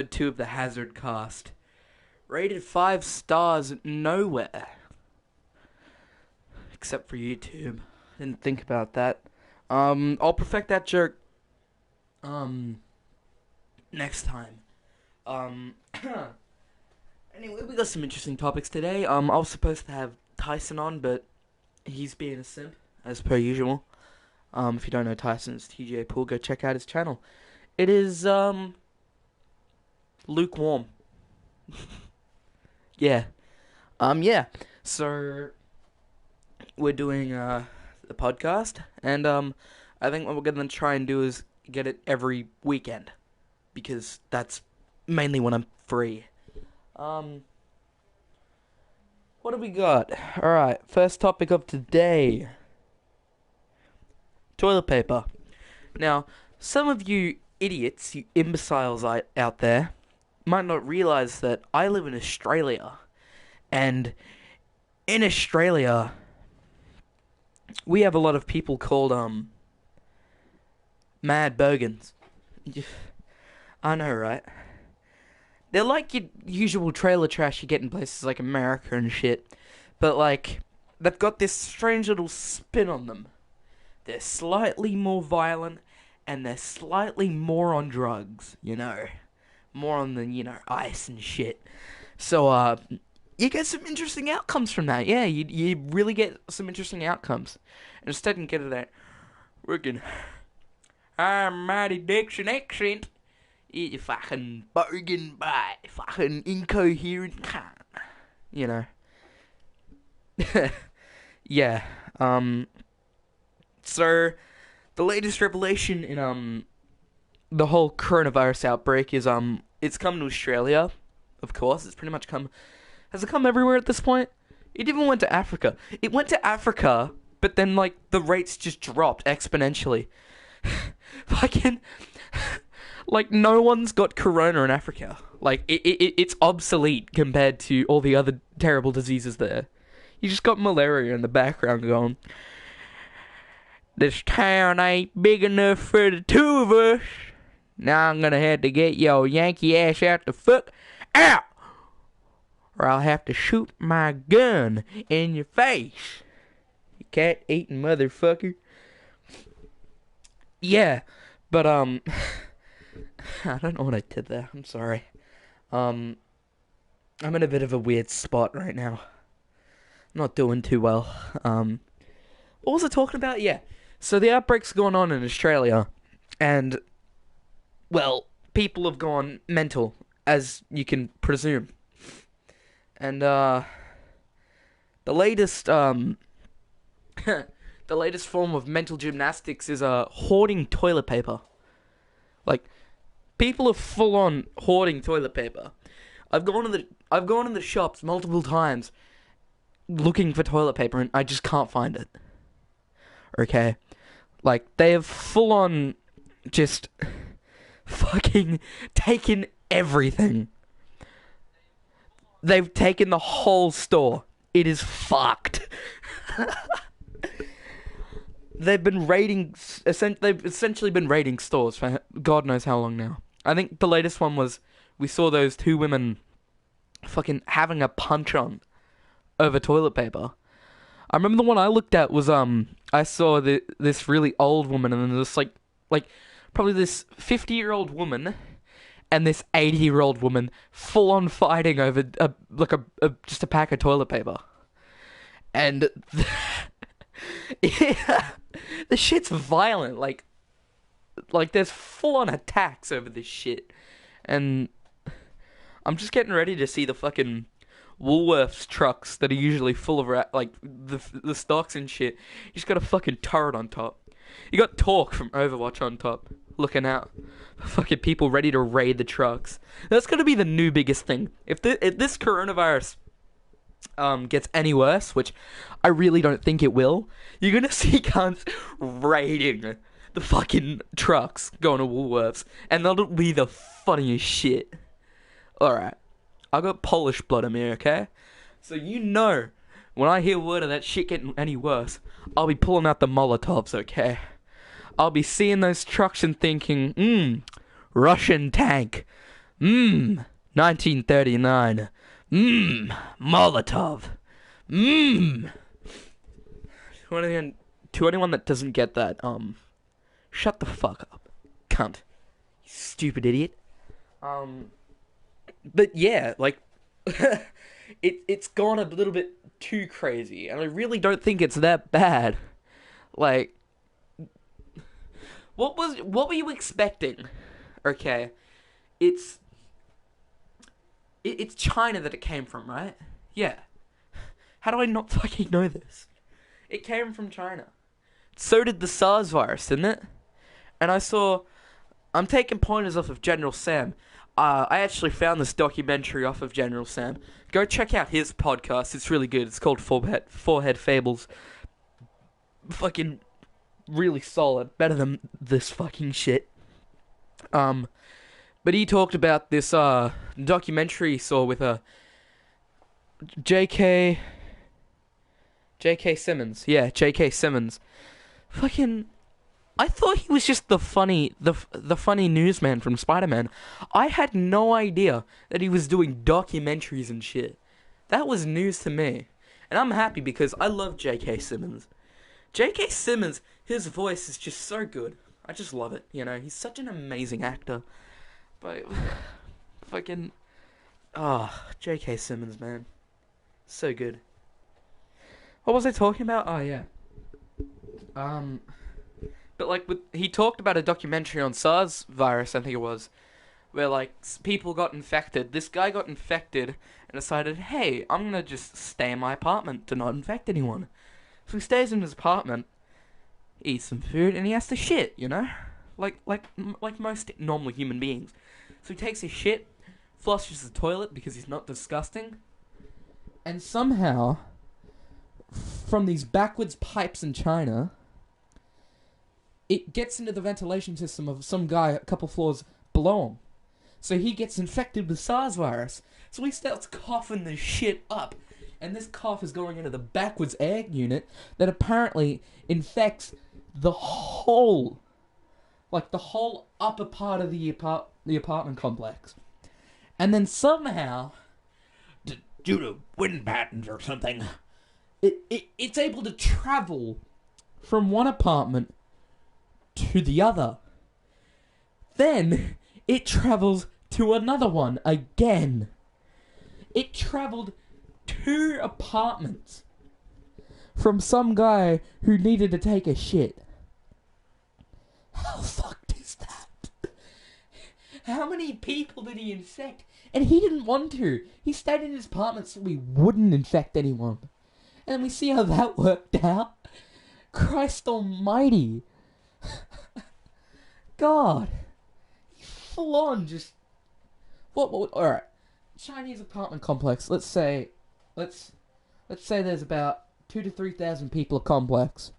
Ep2 of the HazardCast. Rated 5 stars nowhere. Except for YouTube. Didn't think about that. I'll perfect that joke, next time. Anyway, we got some interesting topics today. I was supposed to have Tyson on, but he's being a simp, as per usual. If you don't know Tyson, it's TJ Pool. Go check out his channel. It is, lukewarm. Yeah. Yeah. So, we're doing, the podcast, and, I think what we're gonna try and do is get it every weekend, because that's mainly when I'm free. What do we got? Alright, first topic of today. Toilet paper. Now, some of you idiots, you imbeciles out there, might not realize that I live in Australia. And in Australia, we have a lot of people called, Mad Bogans. I know, right? They're like your usual trailer trash you get in places like America and shit. But, like, they've got this strange little spin on them. They're slightly more violent, and they're slightly more on drugs, you know. More on the, ice and shit. So, you get some interesting outcomes from that. Yeah, you really get some interesting outcomes. And instead of getting that working, I'm Mighty Dixon accent, you fucking bargain by fucking incoherent cunt. You know. Yeah. So, the latest revelation in, the whole coronavirus outbreak is, it's come to Australia. Of course, it's pretty much come. Has it come everywhere at this point? It even went to Africa. It went to Africa, but then, like, the rates just dropped exponentially. Fucking, like, no one's got corona in Africa. Like, it's obsolete compared to all the other terrible diseases there. You just got malaria in the background going, this town ain't big enough for the two of us. Now I'm gonna have to get your Yankee ass out the fuck out, or I'll have to shoot my gun in your face, you cat-eating motherfucker. Yeah, but, I don't know what I did there. I'm sorry. I'm in a bit of a weird spot right now. Not doing too well. What was I talking about? Yeah. So the outbreak's going on in Australia, and, well, people have gone mental, as you can presume. And, the latest, the latest form of mental gymnastics is, hoarding toilet paper. Like, people are full on hoarding toilet paper. I've gone to the shops multiple times looking for toilet paper, and I just can't find it. Okay? Like, they have full on just fucking taken everything. They've taken the whole store. It is fucked. They've essentially been raiding stores for God knows how long now. I think the latest one was, we saw those two women fucking having a punch-on over toilet paper. I remember the one I looked at was, I saw this really old woman, and then this, like, probably this 50-year-old woman and this 80-year-old woman full-on fighting over, just a pack of toilet paper. And, yeah, the shit's violent, like, there's full-on attacks over this shit. And I'm just getting ready to see the fucking Woolworths trucks that are usually full of, like, the stocks and shit. You just got a fucking turret on top. You got Torque from Overwatch on top, looking out. Fucking people ready to raid the trucks. That's gonna be the new biggest thing. If this coronavirus gets any worse, which I really don't think it will, you're gonna see cunts raiding the fucking trucks going to Woolworths, and that'll be the funniest shit. Alright. I got Polish blood in me, okay? So when I hear word of that shit getting any worse, I'll be pulling out the Molotovs, okay? I'll be seeing those trucks and thinking, Russian tank. Mmm. 1939. Mmm. Molotov. Mmm. To anyone that doesn't get that, shut the fuck up. Cunt. You stupid idiot. But yeah, like, it's gone a little bit too crazy, and I really don't think it's that bad. Like, what were you expecting? Okay, it's it's China that it came from, right? Yeah. How do I not fucking know this? It came from China. So did the SARS virus, didn't it? And I'm taking pointers off of General Sam. I actually found this documentary off of General Sam. Go check out his podcast. It's really good. It's called Forehead Fables. Fucking really solid. Better than this fucking shit. But he talked about this documentary he saw with J.K. Simmons. Yeah, J.K. Simmons. Fucking, I thought he was just the funny newsman from Spider-Man. I had no idea that he was doing documentaries and shit. That was news to me. And I'm happy because I love J.K. Simmons. J.K. Simmons, his voice is just so good. I just love it, you know. He's such an amazing actor. But, fucking, J.K. Simmons, man. So good. What was I talking about? Oh, yeah. But like, he talked about a documentary on SARS virus, I think it was, where like people got infected. This guy got infected and decided, hey, I'm gonna just stay in my apartment to not infect anyone. So he stays in his apartment, eats some food, and he has to shit, you know, like most normal human beings. So he takes his shit, flushes the toilet because he's not disgusting, and somehow, from these backwards pipes in China, it gets into the ventilation system of some guy a couple floors below him. So he gets infected with SARS virus. So he starts coughing this shit up. And this cough is going into the backwards air unit that apparently infects the whole upper part of the apartment complex. And then somehow, due to wind patterns or something, it's able to travel from one apartment to the other. Then it travels to another one again. It traveled 2 apartments from some guy who needed to take a shit. How fucked is that? How many people did he infect? And he didn't want to. He stayed in his apartment so he wouldn't infect anyone. And we see how that worked out. Christ almighty. God. Full on just... What, alright. Chinese apartment complex. Let's say there's about 2,000 to 3,000 people a complex.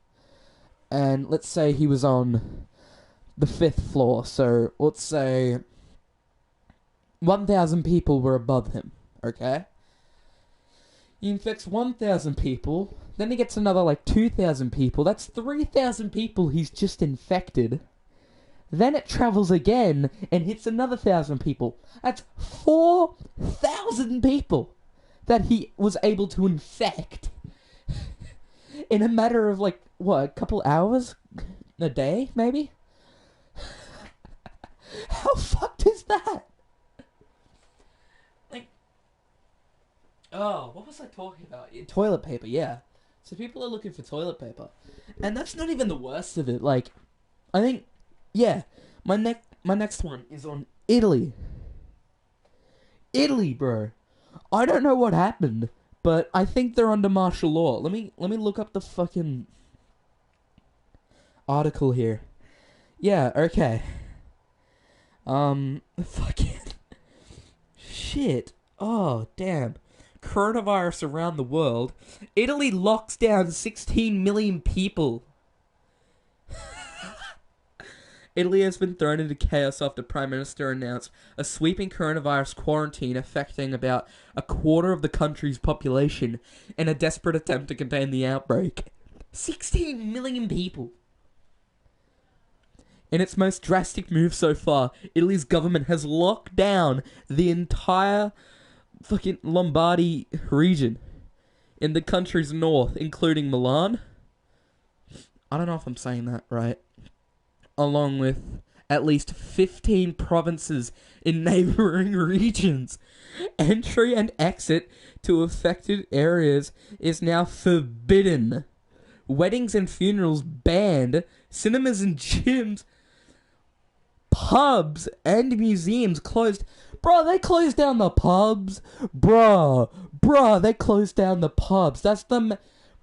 And let's say he was on the 5th floor. So, let's say 1,000 people were above him. Okay? He infects 1,000 people. Then he gets another, 2,000 people. That's 3,000 people he's just infected. Then it travels again and hits another 1,000 people. That's 4,000 people that he was able to infect in a matter of, a couple hours? A day, maybe? How fucked is that? Oh, what was I talking about? Toilet paper, yeah. So people are looking for toilet paper. And that's not even the worst of it. I think, yeah, my next one is on Italy. Italy, bro. I don't know what happened, but I think they're under martial law. Let me look up the fucking article here. Yeah, okay. Fucking shit. Oh, damn. Coronavirus around the world. Italy locks down 16 million people. Italy has been thrown into chaos after Prime Minister announced a sweeping coronavirus quarantine affecting about a quarter of the country's population in a desperate attempt to contain the outbreak. 16 million people. In its most drastic move so far, Italy's government has locked down the entire fucking Lombardy region in the country's north, including Milan. I don't know if I'm saying that right. Along with at least 15 provinces in neighboring regions. Entry and exit to affected areas is now forbidden. Weddings and funerals banned. Cinemas and gyms, pubs and museums closed. Bro, they closed down the pubs. Bro, they closed down the pubs.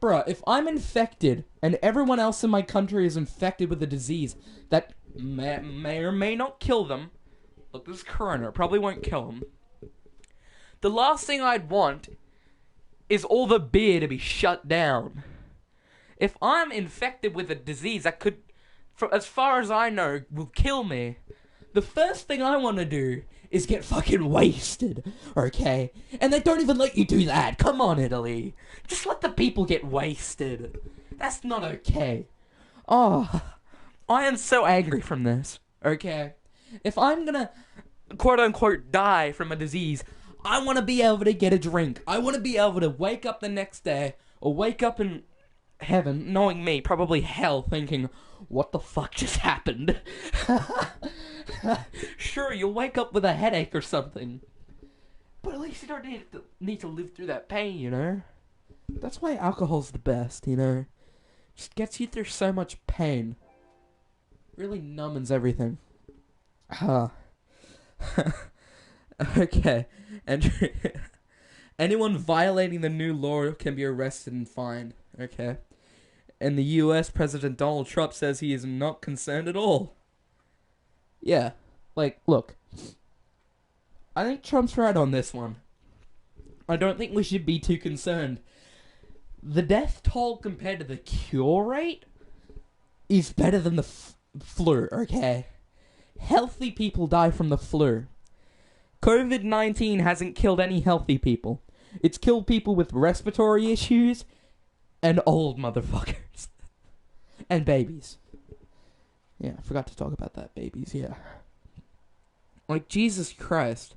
Bro, if I'm infected and everyone else in my country is infected with a disease that may or may not kill them. Look, this is corona. It probably won't kill them. The last thing I'd want is all the beer to be shut down. If I'm infected with a disease that could, as far as I know, will kill me, the first thing I want to do is get fucking wasted, okay? And they don't even let you do that. Come on, Italy. Just let the people get wasted. That's not okay. Oh, I am so angry from this, okay? If I'm gonna, quote-unquote, die from a disease, I want to be able to get a drink. I want to be able to wake up the next day, or wake up in heaven, knowing me, probably hell, thinking, what the fuck just happened? Sure, you'll wake up with a headache or something, but at least you don't need to live through that pain, you know? That's why alcohol's the best, you know? Just gets you through so much pain. Really numbs everything. Okay. And anyone violating the new law can be arrested and fined. Okay. And the US President Donald Trump says he is not concerned at all. Yeah. Like, look. I think Trump's right on this one. I don't think we should be too concerned. The death toll compared to the cure rate is better than the flu, okay? Healthy people die from the flu. COVID-19 hasn't killed any healthy people. It's killed people with respiratory issues and old motherfuckers. And babies. Yeah, I forgot to talk about that, babies, yeah. Like, Jesus Christ.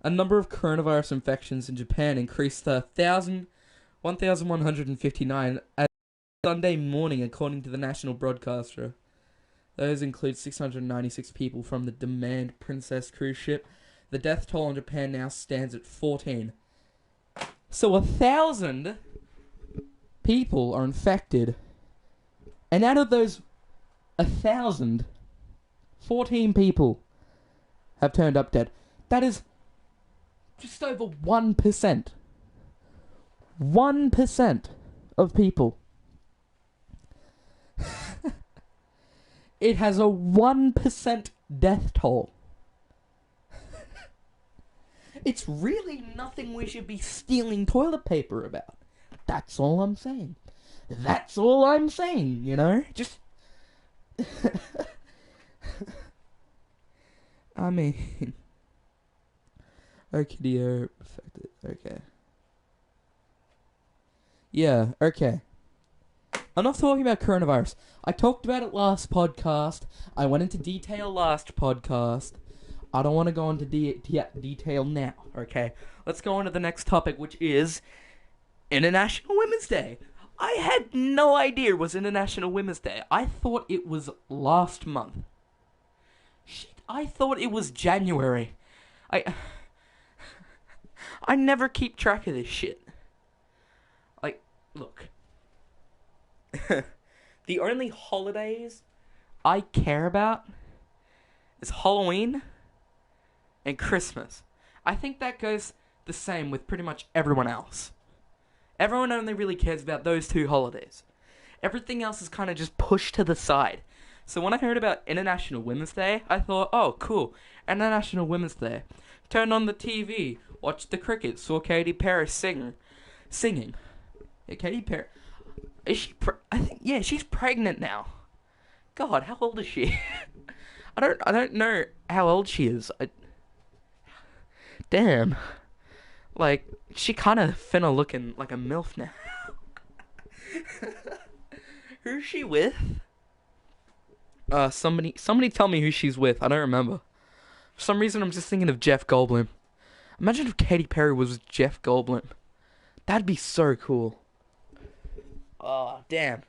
A number of coronavirus infections in Japan increased to 1,159 as Sunday morning, according to the national broadcaster. Those include 696 people from the Demand Princess cruise ship. The death toll in Japan now stands at 14. So 1,000 people are infected. And out of those 1,000, 14 people have turned up dead. That is just over 1%. 1% of people. It has a 1% death toll. It's really nothing we should be stealing toilet paper about. That's all I'm saying. That's all I'm saying, you know? Just... I mean... Orchidea affected. Okay. Yeah, okay. I'm not talking about coronavirus. I talked about it last podcast. I went into detail last podcast. I don't want to go into detail now, okay? Let's go on to the next topic, which is International Women's Day. I had no idea it was International Women's Day. I thought it was last month. Shit, I thought it was January. I never keep track of this shit. Like, look. The only holidays I care about is Halloween and Christmas. I think that goes the same with pretty much everyone else. Everyone only really cares about those two holidays. Everything else is kind of just pushed to the side. So when I heard about International Women's Day, I thought, oh, cool, International Women's Day. Turned on the TV, watched the cricket, saw Katy Perry singing. Yeah, Katy Perry. Is she I think, yeah, she's pregnant now. God, how old is she? I don't know how old she is. Damn. Like, she kind of finna looking like a MILF now. Who's she with? Somebody tell me who she's with. I don't remember. For some reason, I'm just thinking of Jeff Goldblum. Imagine if Katy Perry was with Jeff Goldblum. That'd be so cool. Oh, damn.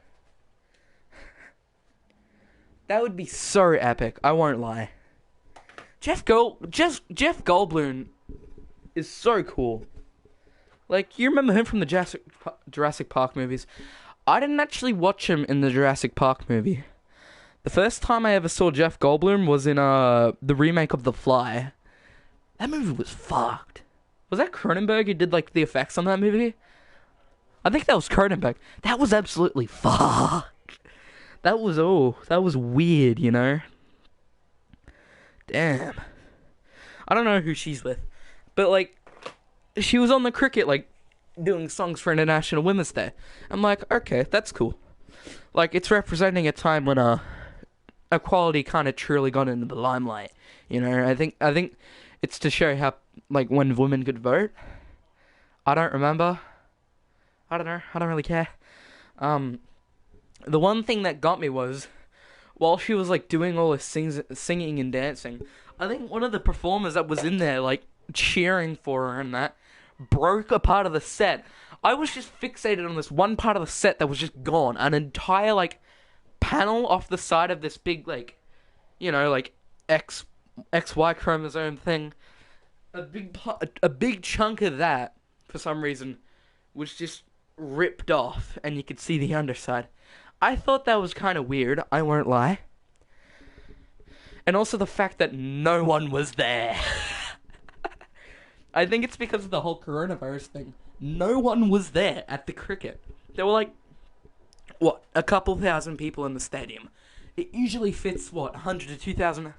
That would be so epic. I won't lie. Jeff Goldblum is so cool. Like, you remember him from the Jurassic Park movies? I didn't actually watch him in the Jurassic Park movie. The first time I ever saw Jeff Goldblum was in the remake of The Fly. That movie was fucked. Was that Cronenberg who did like the effects on that movie? I think that was Cronenberg. That was absolutely fucked. That was weird, you know? Damn. I don't know who she's with. But like, she was on the cricket, like, doing songs for International Women's Day. I'm like, okay, that's cool. Like, it's representing a time when equality kind of truly got into the limelight. You know, I think it's to show how, like, when women could vote. I don't remember. I don't know. I don't really care. The one thing that got me was, while she was, like, doing all this singing and dancing, I think one of the performers that was in there, like, cheering for her and that, broke a part of the set. I was just fixated on this one part of the set that was just gone. An entire, like, panel off the side of this big, like, you know, like, XY chromosome thing. A big chunk of that, for some reason, was just ripped off, and you could see the underside. I thought that was kind of weird, I won't lie. And also the fact that no one was there. I think it's because of the whole coronavirus thing. No one was there at the cricket. There were like, what, a couple thousand people in the stadium. It usually fits, what, 100 to 2,000?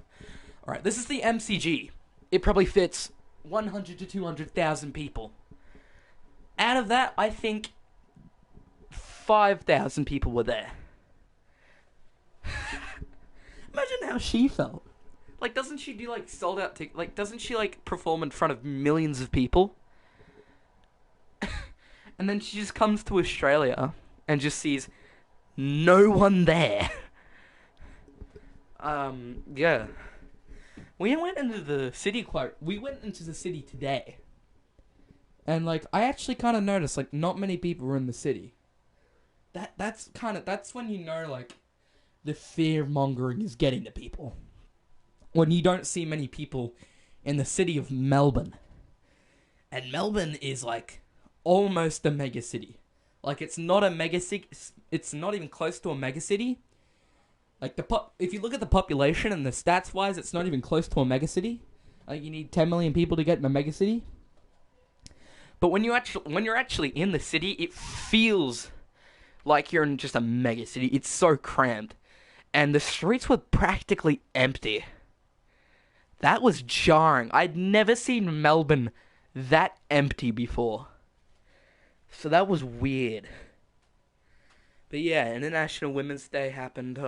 Alright, this is the MCG. It probably fits 100 to 200,000 people. Out of that, I think 5,000 people were there. Imagine how she felt. Like, doesn't she do, like, sold out like, doesn't she, like, perform in front of millions of people? And then she just comes to Australia and just sees no one there. Yeah. We went into the city today. And, like, I actually kind of noticed, like, not many people were in the city. That's when you know, like, the fear-mongering is getting to people. When you don't see many people in the city of Melbourne. And Melbourne is, like, almost a mega city. Like, it's not a mega city. It's not even close to a mega city. Like, if you look at the population and the stats-wise, it's not even close to a mega city. Like, you need 10 million people to get in a mega city. But when you're actually in the city, it feels like you're in just a mega city. It's so cramped. And the streets were practically empty. That was jarring. I'd never seen Melbourne that empty before. So that was weird. But yeah, International Women's Day happened,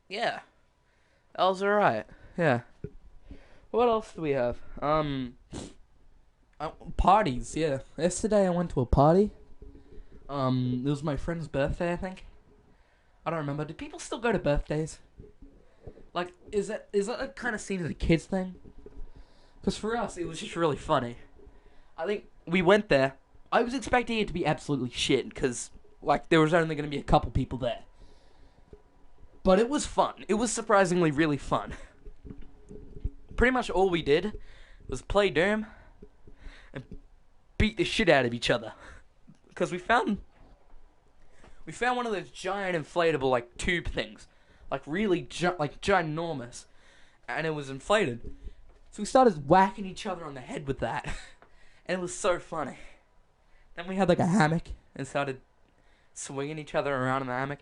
yeah. That was alright. Yeah. What else do we have? Parties, yeah. Yesterday I went to a party. It was my friend's birthday, I think. I don't remember. Do people still go to birthdays? Like, is that kind of seen as a kid's thing? Because for us, it was just really funny. I think we went there. I was expecting it to be absolutely shit, because, like, there was only going to be a couple people there. But it was fun. It was surprisingly really fun. Pretty much all we did was play Doom and beat the shit out of each other. Because we found one of those giant inflatable, like, tube things. Like, really, ginormous. And it was inflated. So we started whacking each other on the head with that. And it was so funny. Then we had, like, a hammock and started swinging each other around in the hammock.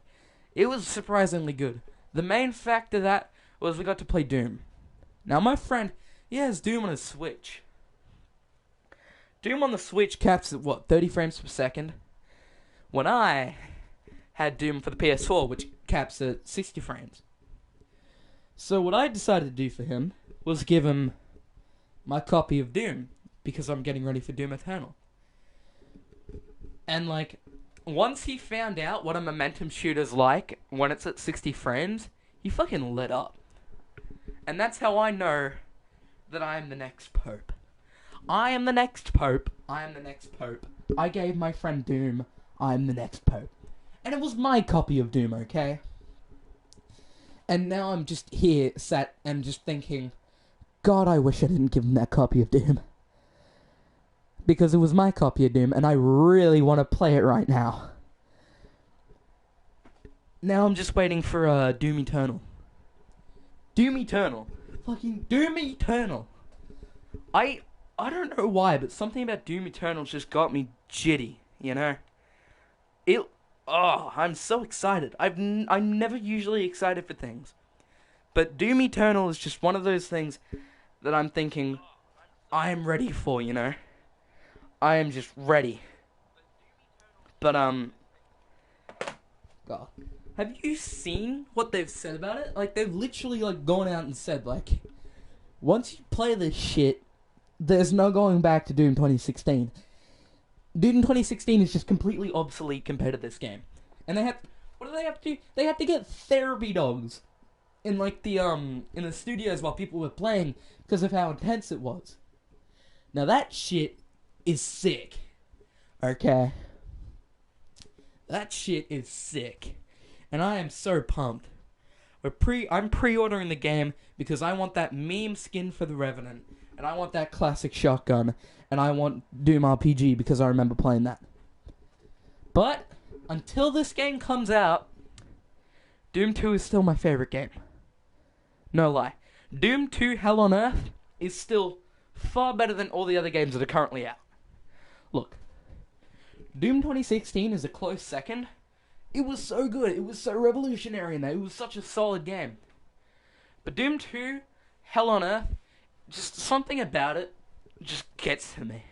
It was surprisingly good. The main fact of that was we got to play Doom. Now, my friend, he has Doom on his Switch. Doom on the Switch caps at, 30 frames per second? When I had Doom for the PS4, which caps at 60 frames. So what I decided to do for him was give him my copy of Doom, because I'm getting ready for Doom Eternal. And, like, once he found out what a momentum shooter's like when it's at 60 frames, he fucking lit up. And that's how I know that I am the next Pope. I am the next Pope. I am the next Pope. I gave my friend Doom, I am the next Pope. And it was my copy of Doom, okay? And now I'm just here, sat, and just thinking, God, I wish I didn't give him that copy of Doom. Because it was my copy of Doom, and I really want to play it right now. Now I'm just waiting for Doom Eternal. Doom Eternal. Fucking Doom Eternal. I don't know why, but something about Doom Eternal just got me jitty, you know? I'm so excited. I'm never usually excited for things. But Doom Eternal is just one of those things that I'm thinking, I am ready for, you know? I am just ready. But, God. Have you seen what they've said about it? Like, they've literally, like, gone out and said, like, once you play this shit, there's no going back to Doom 2016. Doom 2016 is just completely obsolete compared to this game. And what do they have to do? They have to get therapy dogs in, like, in the studios while people were playing because of how intense it was. Now, that shit is sick. Okay? That shit is sick. And I am so pumped. I'm pre-ordering the game because I want that meme skin for the Revenant. And I want that classic shotgun. And I want Doom RPG because I remember playing that. But, until this game comes out, Doom 2 is still my favorite game. No lie. Doom 2 Hell on Earth is still far better than all the other games that are currently out. Look, Doom 2016 is a close second. It was so good. It was so revolutionary in that. It was such a solid game. But Doom 2 Hell on Earth, just something about it just gets to me.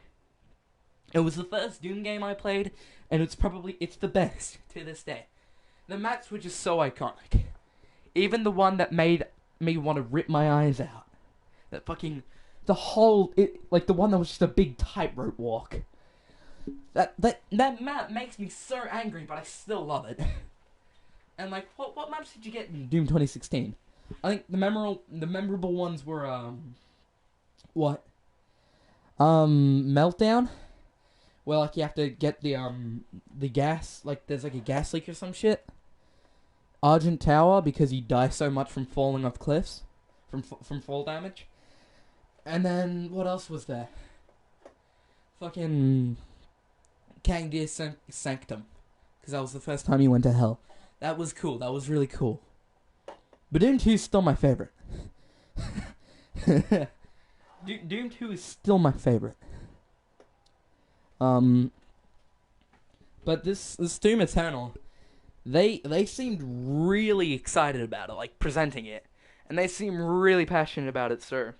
It was the first Doom game I played, and it's the best to this day. The maps were just so iconic. Even the one that made me want to rip my eyes out. That fucking, the one that was just a big tightrope walk. That map makes me so angry, but I still love it. And like, what maps did you get in Doom 2016? I think the memorable ones were Meltdown, where like you have to get the gas, like there's like a gas leak or some shit. Argent Tower, because you die so much from falling off cliffs, from fall damage. And then what else was there? Fucking Kangdir Sanctum, because that was the first time you went to hell. That was cool. That was really cool. But Doom 2 is still my favorite. Doom 2 is still my favorite. But this Doom Eternal, they seemed really excited about it, like presenting it, and they seem really passionate about it, sir.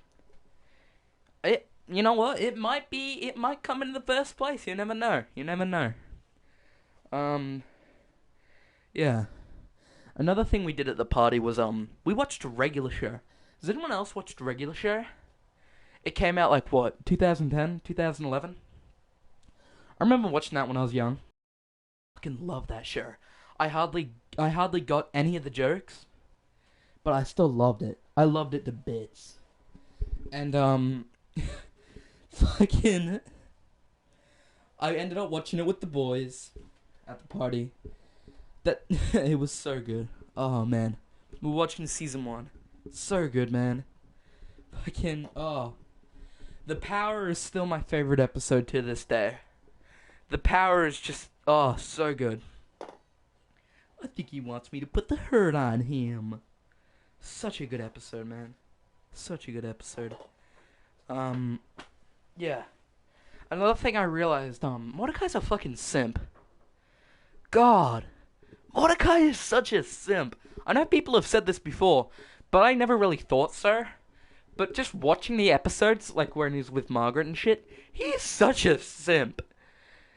You know what? It might come in the first place. You never know. Yeah. Another thing we did at the party was, we watched a regular show. Has anyone else watched a regular show? It came out, like, what, 2010, 2011? I remember watching that when I was young. I fucking love that show. I hardly got any of the jokes, but I still loved it. I loved it to bits. And, fucking, I ended up watching it with the boys at the party. It was so good. Oh, man. We're watching season 1. So good, man. Fucking, The Power is still my favorite episode to this day. The Power is just, so good. I think he wants me to put the hurt on him. Such a good episode, man. Such a good episode. Yeah. Another thing I realized, Mordecai's a fucking simp. God. Mordecai is such a simp. I know people have said this before, but I never really thought so. But just watching the episodes, like when he's with Margaret and shit, he is such a simp.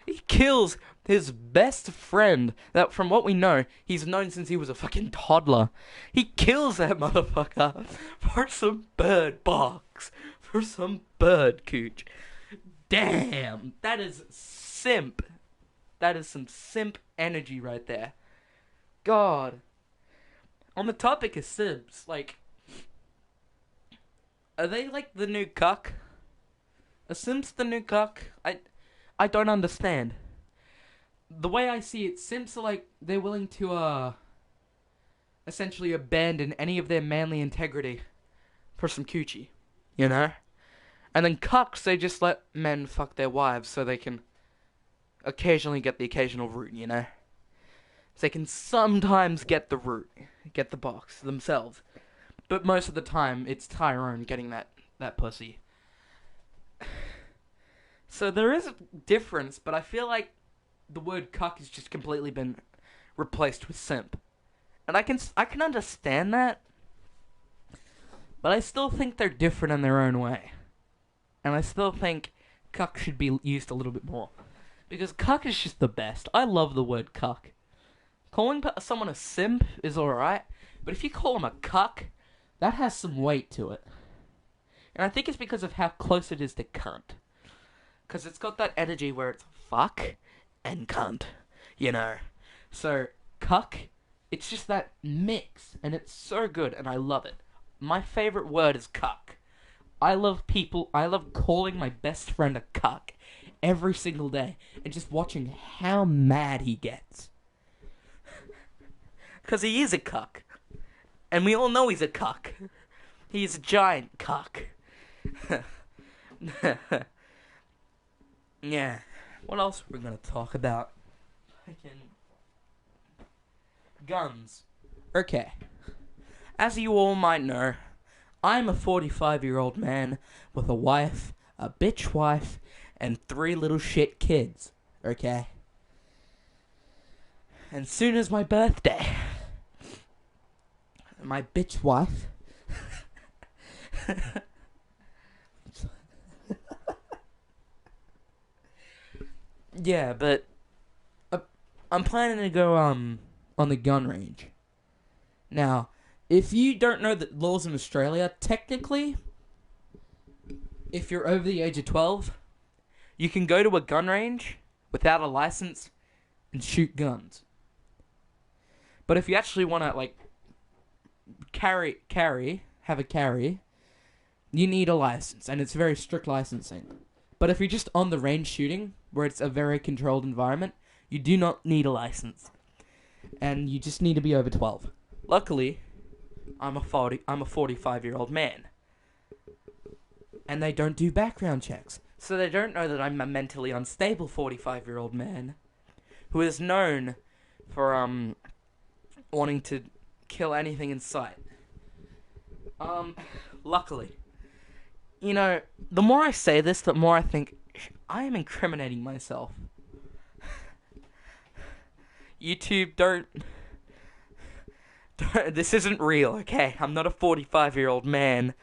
He kills his best friend that, from what we know, he's known since he was a fucking toddler. He kills that motherfucker for some bird box. For some bird cooch. Damn, that is simp. That is some simp energy right there. God. On the topic of simps, like, are they like the new cuck? Are simps the new cuck? I don't understand. The way I see it, simps are like, they're willing to, essentially abandon any of their manly integrity for some coochie, you know? And then cucks, they just let men fuck their wives so they can occasionally get the occasional root, you know? So they can sometimes get the root, get the box themselves. But most of the time, it's Tyrone getting that pussy. So there is a difference, but I feel like the word cuck has just completely been replaced with simp. And I can understand that, but I still think they're different in their own way. And I still think cuck should be used a little bit more. Because cuck is just the best. I love the word cuck. Calling someone a simp is alright, but if you call them a cuck, that has some weight to it. And I think it's because of how close it is to cunt. Because it's got that energy where it's fuck and cunt, you know. So, cuck, it's just that mix, and it's so good, and I love it. My favorite word is cuck. I love calling my best friend a cuck every single day, and just watching how mad he gets. Because he is a cuck. And we all know he's a cuck. He's a giant cuck. Yeah. What else are we going to talk about? Guns. Okay. As you all might know, I'm a 45-year-old man with a wife, a bitch wife, and 3 little shit kids. Okay? And soon as my birthday, my bitch wife yeah, but I'm planning to go on the gun range. Now, if you don't know the laws in Australia, technically, if you're over the age of 12, you can go to a gun range without a license and shoot guns. But if you actually want to, like, have a carry, you need a license, and it's very strict licensing. But if you're just on the range shooting, where it's a very controlled environment, you do not need a license. And you just need to be over 12. Luckily, I'm a 45-year-old man. And they don't do background checks. So they don't know that I'm a mentally unstable 45-year-old man who is known for, wanting to kill anything in sight. Luckily. You know, the more I say this, the more I think, I am incriminating myself. YouTube, don't this isn't real, okay? I'm not a 45-year-old man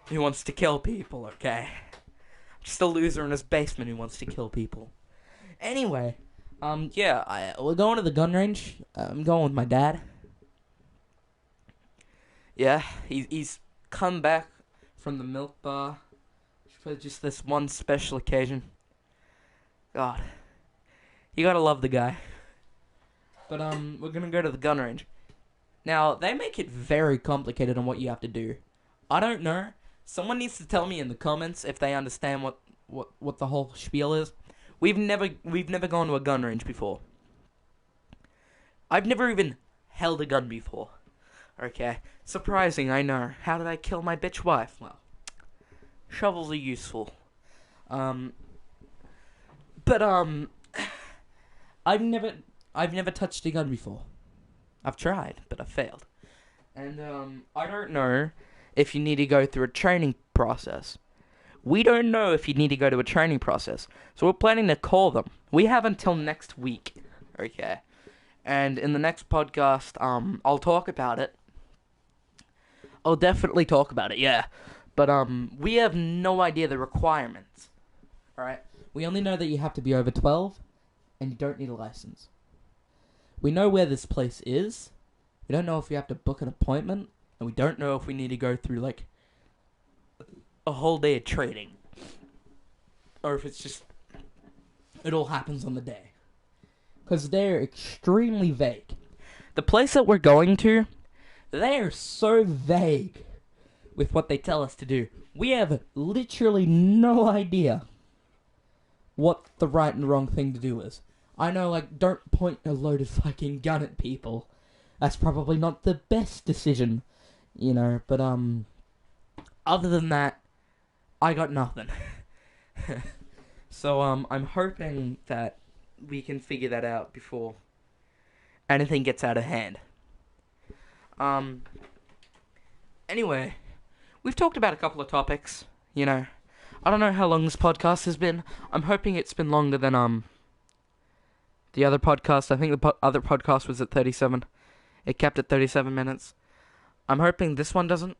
who wants to kill people, okay? I'm just a loser in his basement who wants to kill people. Anyway, we're going to the gun range. I'm going with my dad. Yeah, he's come back from the milk bar for just this one special occasion. God, you gotta love the guy. But we're gonna go to the gun range. Now, they make it very complicated on what you have to do. I don't know. Someone needs to tell me in the comments if they understand what the whole spiel is. We've never gone to a gun range before. I've never even held a gun before. Okay. Surprising, I know. How did I kill my bitch wife? Well, shovels are useful. But I've never touched a gun before. I've tried, but I've failed. And I don't know if you need to go through a training process. We don't know if you need to go to a training process. So we're planning to call them. We have until next week. Okay. And in the next podcast, I'll talk about it. I'll definitely talk about it, yeah. But we have no idea the requirements. Alright? We only know that you have to be over 12 and you don't need a license. We know where this place is. We don't know if we have to book an appointment. And we don't know if we need to go through, like, a whole day of training. Or if it's just, it all happens on the day. because they're extremely vague. The place that we're going to, they are so vague with what they tell us to do. We have literally no idea what the right and wrong thing to do is. I know, like, don't point a loaded fucking gun at people. That's probably not the best decision, you know, but, other than that, I got nothing. So, I'm hoping that we can figure that out before anything gets out of hand. Anyway, we've talked about a couple of topics, you know. I don't know how long this podcast has been. I'm hoping it's been longer than, the other podcast. I think the other podcast was at 37. It kept at 37 minutes. I'm hoping this one doesn't.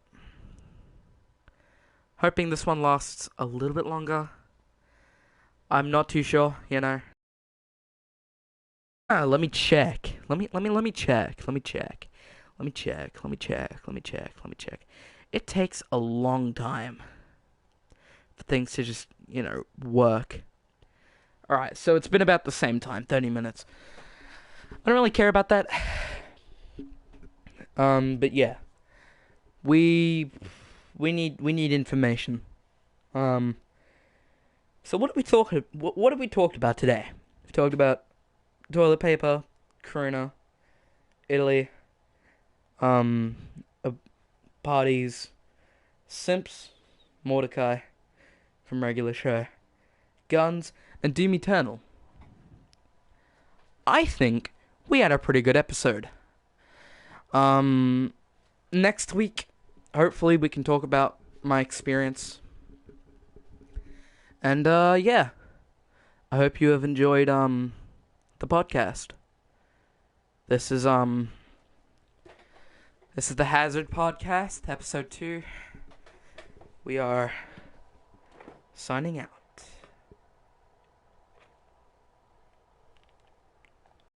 Hoping this one lasts a little bit longer. I'm not too sure, you know. Let me check. Let me check. Let me check. It takes a long time for things to just, you know, work. Alright, so it's been about the same time, 30 minutes. I don't really care about that. But yeah. We need information. So what have we talked about today? We've talked about toilet paper, Corona, Italy, parties, simps, Mordecai from regular show, guns, and Doom Eternal. I think we had a pretty good episode. Next week, hopefully we can talk about my experience. And, yeah. I hope you have enjoyed, the podcast. This is the Hazard Podcast, episode 2. We are signing out.